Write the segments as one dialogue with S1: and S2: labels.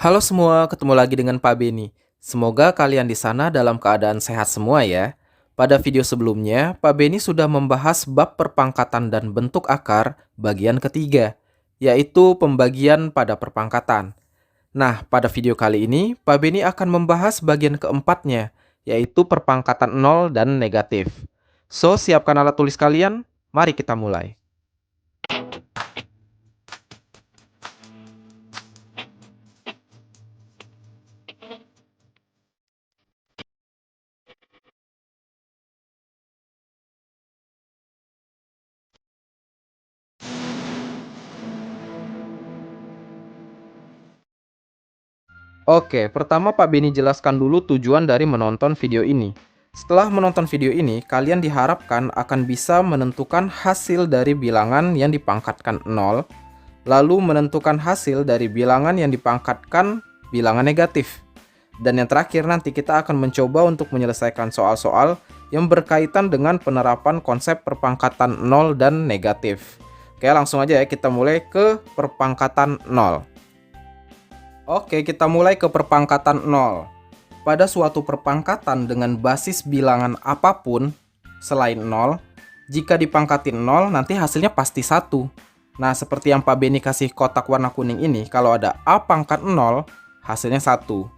S1: Halo semua, ketemu lagi dengan Pak Beni. Semoga kalian di sana dalam keadaan sehat semua ya. Pada video sebelumnya, Pak Beni sudah membahas bab perpangkatan dan bentuk akar bagian ketiga, yaitu pembagian pada perpangkatan. Nah, pada video kali ini, Pak Beni akan membahas bagian keempatnya, yaitu perpangkatan nol dan negatif. So, siapkan alat tulis kalian, mari kita mulai. Oke, pertama Pak Beni jelaskan dulu tujuan dari menonton video ini. Setelah menonton video ini, kalian diharapkan akan bisa menentukan hasil dari bilangan yang dipangkatkan 0, lalu menentukan hasil dari bilangan yang dipangkatkan bilangan negatif. Dan yang terakhir nanti kita akan mencoba untuk menyelesaikan soal-soal yang berkaitan dengan penerapan konsep perpangkatan 0 dan negatif. Oke, langsung aja ya kita mulai ke perpangkatan 0. Oke, kita mulai ke perpangkatan 0. Pada suatu perpangkatan dengan basis bilangan apapun selain 0, jika dipangkatin 0 nanti hasilnya pasti 1. Nah, seperti yang Pak Beni kasih kotak warna kuning ini, kalau ada A pangkat 0, hasilnya 1.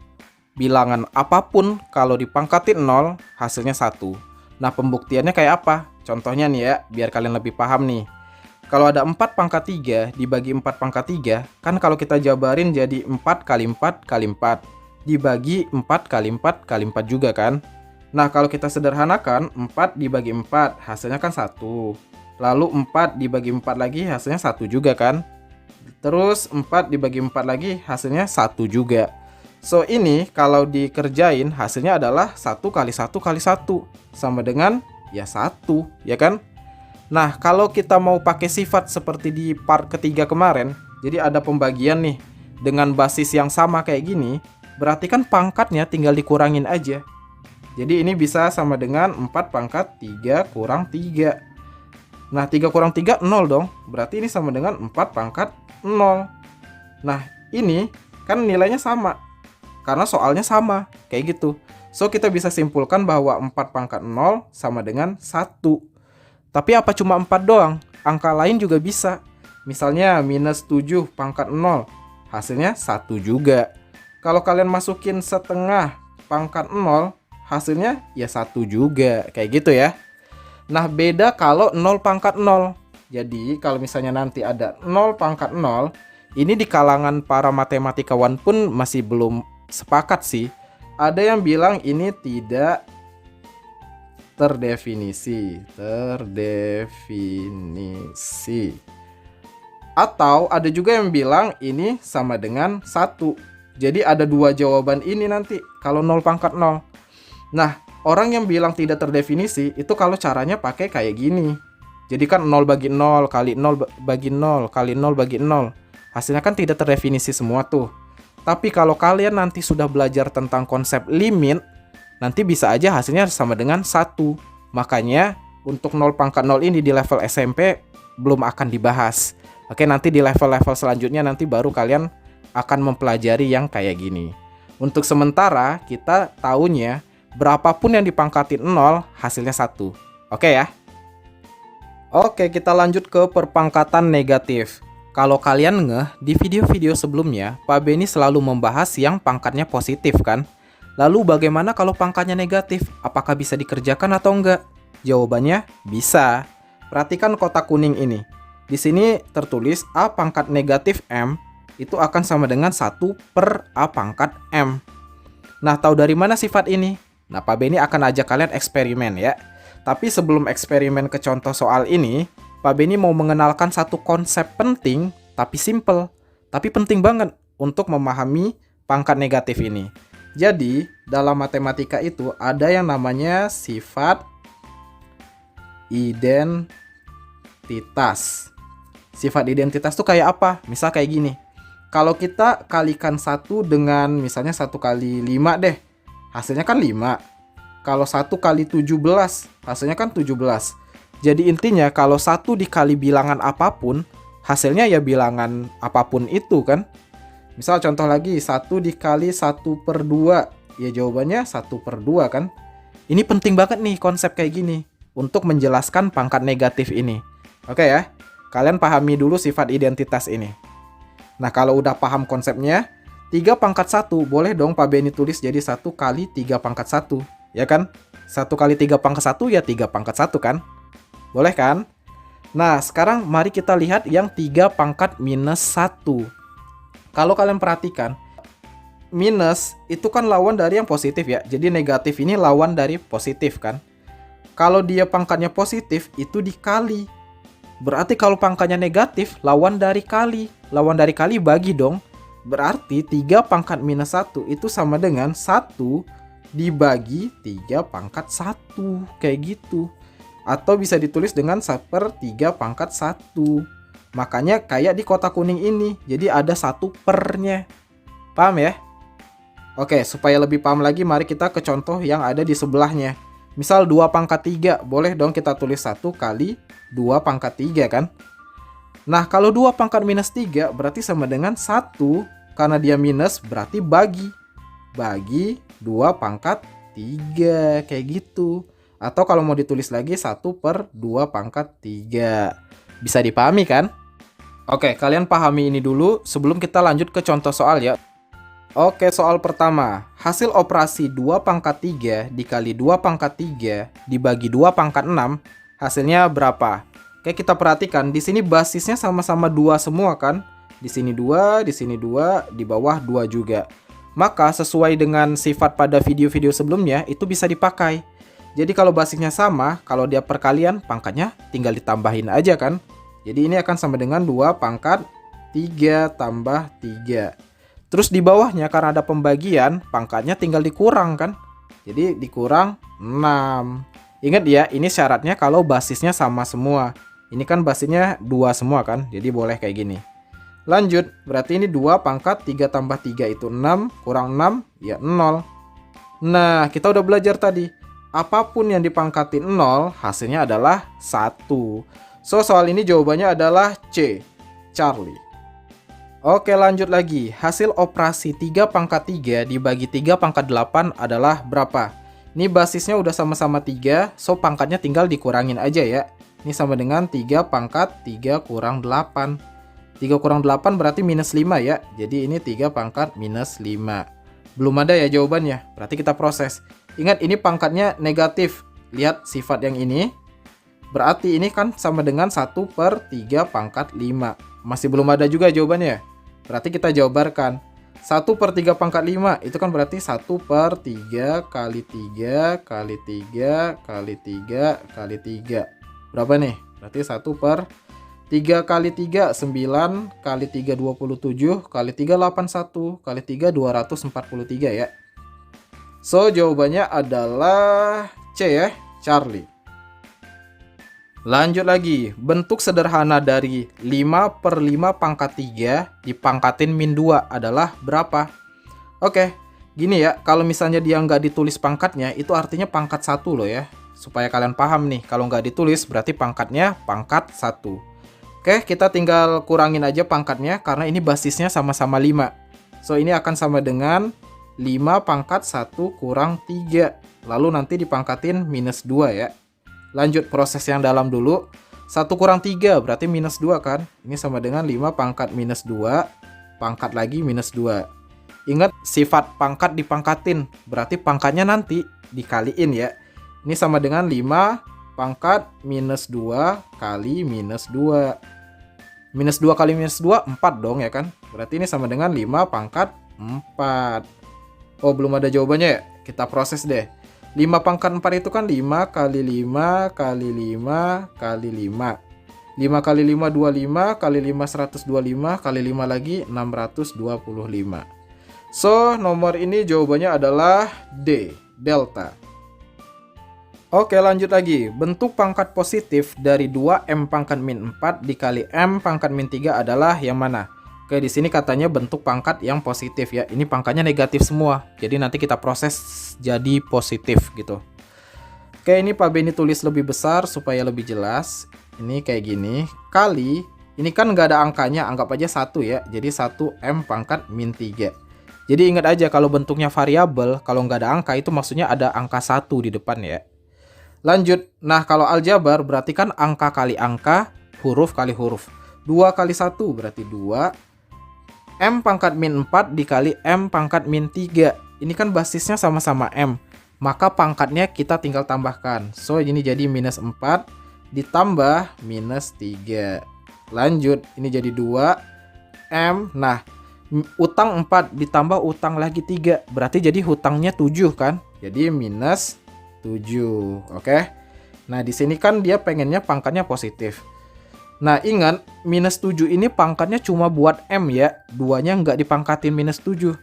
S1: Bilangan apapun kalau dipangkatin 0, hasilnya 1. Nah, pembuktiannya kayak apa? Contohnya nih ya, biar kalian lebih paham nih. Kalau ada 4 pangkat 3 dibagi 4 pangkat 3, kan kalau kita jabarin jadi 4 kali 4 kali 4. Dibagi 4 kali 4 kali 4 juga kan. Nah, kalau kita sederhanakan, 4 dibagi 4 hasilnya kan 1. Lalu 4 dibagi 4 lagi hasilnya 1 juga kan. Terus 4 dibagi 4 lagi hasilnya 1 juga. So, ini kalau dikerjain hasilnya adalah 1 kali 1 kali 1. Sama dengan ya 1, ya kan? Nah, kalau kita mau pakai sifat seperti di part ketiga kemarin, jadi ada pembagian nih dengan basis yang sama kayak gini, berarti kan pangkatnya tinggal dikurangin aja. Jadi ini bisa sama dengan 4 pangkat 3 kurang 3. Nah, 3 kurang 3, 0 dong. Berarti ini sama dengan 4 pangkat 0. Nah, ini kan nilainya sama, karena soalnya sama, kayak gitu. So, kita bisa simpulkan bahwa 4 pangkat 0 sama dengan 1. Tapi apa cuma 4 doang? Angka lain juga bisa. Misalnya minus 7 pangkat 0, hasilnya 1 juga. Kalau kalian masukin setengah pangkat 0, hasilnya ya 1 juga. Kayak gitu ya. Nah, beda kalau 0 pangkat 0. Jadi, kalau misalnya nanti ada 0 pangkat 0, ini di kalangan para matematikawan pun masih belum sepakat sih. Ada yang bilang ini tidak terdefinisi. Atau ada juga yang bilang ini sama dengan 1. Jadi ada dua jawaban ini nanti kalau 0 pangkat 0. Nah, orang yang bilang tidak terdefinisi itu kalau caranya pakai kayak gini. Jadi kan 0 bagi 0 kali 0 bagi 0 kali 0 bagi 0. Hasilnya kan tidak terdefinisi semua tuh. Tapi kalau kalian nanti sudah belajar tentang konsep limit, nanti bisa aja hasilnya sama dengan 1. Makanya untuk 0 pangkat 0 ini di level SMP belum akan dibahas. Oke, nanti di level-level selanjutnya nanti baru kalian akan mempelajari yang kayak gini. Untuk sementara kita tahunya berapapun yang dipangkatin 0 hasilnya 1. Oke ya. Oke, kita lanjut ke perpangkatan negatif. Kalau kalian ngeh, di video-video sebelumnya Pak Beni selalu membahas yang pangkatnya positif kan? Lalu bagaimana kalau pangkatnya negatif? Apakah bisa dikerjakan atau enggak? Jawabannya bisa. Perhatikan kotak kuning ini. Di sini tertulis A pangkat negatif M itu akan sama dengan 1 per A pangkat M. Nah, tahu dari mana sifat ini? Nah, Pak Beni akan ajak kalian eksperimen ya. Tapi sebelum eksperimen ke contoh soal ini, Pak Beni mau mengenalkan satu konsep penting tapi simple. Tapi penting banget untuk memahami pangkat negatif ini. Jadi, dalam matematika itu ada yang namanya sifat identitas. Sifat identitas tuh kayak apa? Misal kayak gini. Kalau kita kalikan 1 dengan misalnya 1 kali 5 deh. Hasilnya kan 5. Kalau 1 kali 17, hasilnya kan 17. Jadi intinya kalau 1 dikali bilangan apapun, hasilnya ya bilangan apapun itu kan. Misal contoh lagi, 1 dikali 1/2. Ya jawabannya 1/2 kan? Ini penting banget nih konsep kayak gini untuk menjelaskan pangkat negatif ini. Oke ya, kalian pahami dulu sifat identitas ini. Nah kalau udah paham konsepnya, 3/1 boleh dong Pak Beni tulis jadi 1 kali 3/1. Ya kan? 1 kali 3/1 ya 3/1 kan? Boleh kan? Nah sekarang mari kita lihat yang 3/-1. Kalau kalian perhatikan, minus itu kan lawan dari yang positif ya. Jadi negatif ini lawan dari positif kan. Kalau dia pangkatnya positif itu dikali. Berarti kalau pangkatnya negatif lawan dari kali. Lawan dari kali bagi dong. Berarti 3/-1 itu sama dengan 1 dibagi 3/1. Kayak gitu. Atau bisa ditulis dengan 1/3/1. Makanya kayak di kotak kuning ini. Jadi ada 1 pernya. Paham ya? Oke, supaya lebih paham lagi, mari kita ke contoh yang ada di sebelahnya. Misal 2/3, boleh dong kita tulis 1 kali 2/3 kan? Nah, kalau 2/-3 berarti sama dengan 1, karena dia minus berarti bagi. Bagi 2/3, kayak gitu. Atau kalau mau ditulis lagi 1/2/3. Bisa dipahami kan? Oke, kalian pahami ini dulu sebelum kita lanjut ke contoh soal ya. Oke, soal pertama. Hasil operasi 2/3 dikali 2/3 dibagi 2/6, hasilnya berapa? Oke, kita perhatikan. Di sini basisnya sama-sama 2 semua kan? Di sini 2, di sini 2, di bawah 2 juga. Maka sesuai dengan sifat pada video-video sebelumnya, itu bisa dipakai. Jadi kalau basisnya sama, kalau dia perkalian, pangkatnya tinggal ditambahin aja kan? Jadi ini akan sama dengan 2/3 tambah 3. Terus di bawahnya karena ada pembagian, pangkatnya tinggal dikurang kan? Jadi dikurang 6. Ingat ya, ini syaratnya kalau basisnya sama semua. Ini kan basisnya 2 semua kan? Jadi boleh kayak gini. Lanjut, berarti ini 2/3 tambah 3 itu 6, kurang 6, ya 0. Nah, kita udah belajar tadi. Apapun yang dipangkatin 0, hasilnya adalah 1. So, soal ini jawabannya adalah C, Charlie. Oke, lanjut lagi. Hasil operasi 3/3 dibagi 3/8 adalah berapa? Ini basisnya udah sama-sama 3, so pangkatnya tinggal dikurangin aja ya. Ini sama dengan 3/3 kurang 8. 3 kurang 8 berarti minus 5 ya. Jadi ini 3/-5. Belum ada ya jawabannya, berarti kita proses. Ingat ini pangkatnya negatif. Lihat sifat yang ini. Berarti ini kan sama dengan 1/3/5. Masih belum ada juga jawabannya. Berarti kita jabarkan. 1/3/5 itu kan berarti 1/3 kali 3 kali 3 kali 3 kali 3. Berapa nih? Berarti 1/3 kali 3, 9 kali 3, 27 kali 3, 81 kali 3, 243 ya. So jawabannya adalah C ya, Charlie. Lanjut lagi, bentuk sederhana dari 5/5/3 dipangkatin min 2 adalah berapa? Oke, gini ya, kalau misalnya dia nggak ditulis pangkatnya, itu artinya pangkat 1 loh ya. Supaya kalian paham nih, kalau nggak ditulis berarti pangkatnya pangkat 1. Oke, kita tinggal kurangin aja pangkatnya karena ini basisnya sama-sama 5. So, ini akan sama dengan 5/1 kurang 3. Lalu nanti dipangkatin minus 2 ya. Lanjut proses yang dalam dulu. 1 kurang 3 berarti minus 2 kan? Ini sama dengan 5/-2. Pangkat lagi minus 2. Ingat sifat pangkat dipangkatin. Berarti pangkatnya nanti dikaliin ya. Ini sama dengan 5/-2 kali minus 2. Minus 2 kali minus 2, 4 dong ya kan? Berarti ini sama dengan 5/4. Oh belum ada jawabannya ya? Kita proses deh. 5/4 itu kan 5 kali 5 kali 5 kali 5. 5 kali 5, 25 kali 5, 125 kali 5 lagi 625. So, nomor ini jawabannya adalah D, delta. Oke, lanjut lagi. Bentuk pangkat positif dari 2M⁻⁴ dikali M⁻³ adalah yang mana? Oke, di sini katanya bentuk pangkat yang positif ya. Ini pangkatnya negatif semua. Jadi nanti kita proses jadi positif gitu. Oke, ini Pak Beni tulis lebih besar supaya lebih jelas. Ini kayak gini. Kali Ini kan nggak ada angkanya, anggap aja 1 ya. Jadi 1M pangkat min 3. Jadi ingat aja kalau bentuknya variabel, kalau nggak ada angka itu maksudnya ada angka 1 di depan ya. Lanjut, nah kalau aljabar berarti kan angka kali angka, huruf kali huruf. 2 kali 1 berarti 2. M pangkat min 4 dikali M pangkat min 3. Ini kan basisnya sama-sama M. Maka pangkatnya kita tinggal tambahkan. So ini jadi minus 4 ditambah minus 3. Lanjut, ini jadi 2M. Nah, utang 4 ditambah utang lagi 3. Berarti jadi hutangnya 7 kan? Jadi minus 7. Oke. Nah, di sini kan dia pengennya pangkatnya positif. Nah, ingat minus 7 ini pangkatnya cuma buat M ya. 2-nya nggak dipangkatin minus 7.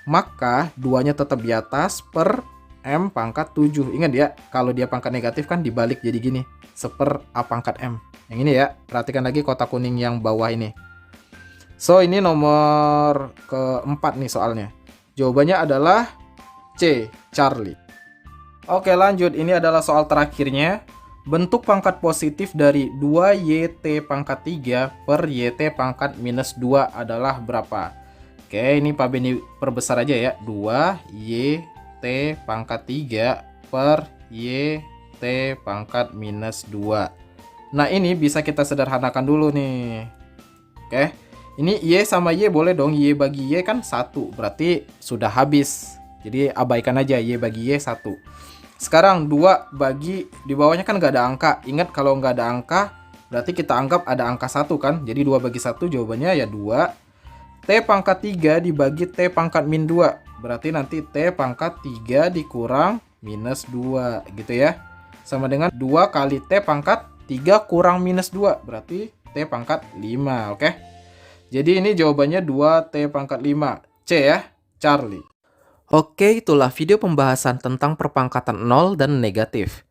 S1: Maka 2-nya tetap di atas per M pangkat 7. Ingat ya, kalau dia pangkat negatif kan dibalik jadi gini. Seper A pangkat M. Yang ini ya, perhatikan lagi kotak kuning yang bawah ini. So, ini nomor keempat nih soalnya. Jawabannya adalah C, Charlie. Oke, lanjut. Ini adalah soal terakhirnya. Bentuk pangkat positif dari 2YT pangkat 3 per YT pangkat minus 2 adalah berapa? Oke, ini Pak Beni perbesar aja ya. 2YT pangkat 3 per YT pangkat minus 2. Nah, ini bisa kita sederhanakan dulu nih. Oke, ini Y sama Y boleh dong. Y bagi Y kan 1, berarti sudah habis. Jadi abaikan aja Y bagi Y 1. Sekarang 2 bagi, di bawahnya kan nggak ada angka. Ingat kalau nggak ada angka, berarti kita anggap ada angka 1 kan. Jadi 2 bagi 1 jawabannya ya 2. T pangkat 3 dibagi T pangkat min 2. Berarti nanti T pangkat 3 dikurang minus 2 gitu ya. Sama dengan 2 kali T pangkat 3 kurang minus 2. Berarti T pangkat 5, oke? Jadi ini jawabannya 2T pangkat 5. C ya, Charlie. Oke, itulah video pembahasan tentang perpangkatan 0 dan negatif.